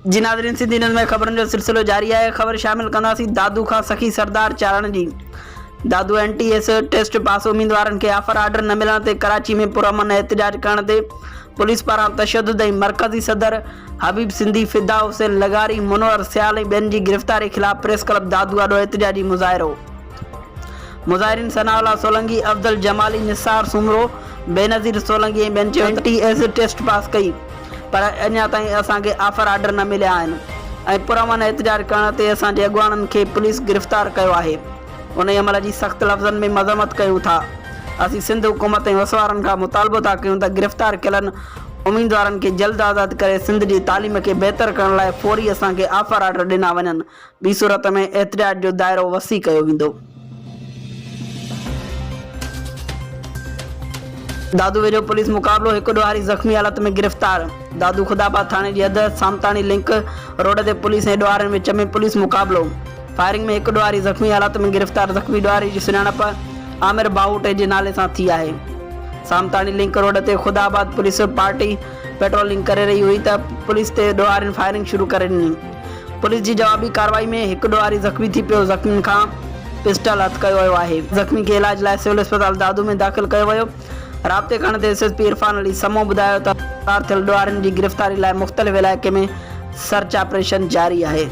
जी नाज़रीन, सिंधी न्यूज़ में ख़बरनि जो सिलसिलो जारी है। ख़बर शामिल कंदासीं दादू खां सखी सरदार चारण जी। दादू NTS टेस्ट पास उम्मीदवारनि खे ऑफर ऑर्डर न मिलण ते कराची में पुरअमन एहतजाज करण ते पुलिस पारां तशद्दुद ऐं मरकज़ी सदर हबीब सिंधी फिदा हुसैन लगारी मुनवर सियाल ऐं ॿियनि जी गिरफ़्तारी ख़िलाफ़ प्रेस क्लब दादू आॾो एहतजाजी मुज़ाहिरो। मुज़ाहिरीन सनाउल्लाह सोलंकी, अफ़ज़ल जमाली, निसार सुमरो, बेनज़ीर सोलंकी ऐं ॿियनि चयो NTS टेस्ट पास कई पर अञा ताईं असांखे ऑफर ऑर्डर न मिलिया आहिनि ऐं पुरअमन एहतजाज करण ते असांजे अॻुवाणनि खे पुलिस गिरफ़्तार कयो आहे। उन अमल जी सख़्त लफ़्ज़नि में मज़म्मत कयूं था। असीं सिंध हुकूमत ऐं वसवारनि खां मुतालबो था कयूं त गिरफ़्तार कयलनि उम्मीदवारनि खे जल्द आज़ादु करे सिंध जी तालीम खे बहितर करण लाइ फ़ौरी असांखे ऑफर ऑर्डर ॾिना वञनि। ॿी सूरत में एहतजाज जो दाइरो वसी कयो वेंदो। दादू वेझो पुलिस मुक़ाबिलो, हिकु ॾोहारी ज़ख़्मी हालत में गिरफ़्तार। दादू खुदाबाद थाणे जी हद सामतानी लिंक रोड ते पुलिस ऐं ॾोहारनि विच में पुलिस मुक़ाबिलो। फायरिंग में हिकु ॾोहारी ज़ख़्मी हालत में गिरफ़्तार। ज़ख़्मी ॾोहारी जी सुञाणप आमिर बाहुटे जे नाले सां थी आहे। सामतानी लिंक रोड ते खुदाबाद पुलिस पार्टी पेट्रोलिंग करे रही हुई त पुलिस ते ॾोहारियुनि फायरिंग शुरू करे ॾिनी। पुलिस जी जवाबी कार्रवाई में हिकु ॾोहारी ज़ख़्मी थी पियो। ज़ख़्मियुनि खां पिस्टल हथ कयो वियो आहे। ज़ख़्मी खे इलाज लाइ सिविल अस्पताल दादू में दाख़िल कयो वियो। राब्ते करण ते SSP इरफान अली समो ॿुधायो त फ़रार थियल ॾोहारियुनि जी गिरफ़्तारी लाइ मुख़्तलिफ़ इलाइक़े में सर्च ऑपरेशन जारी आहे।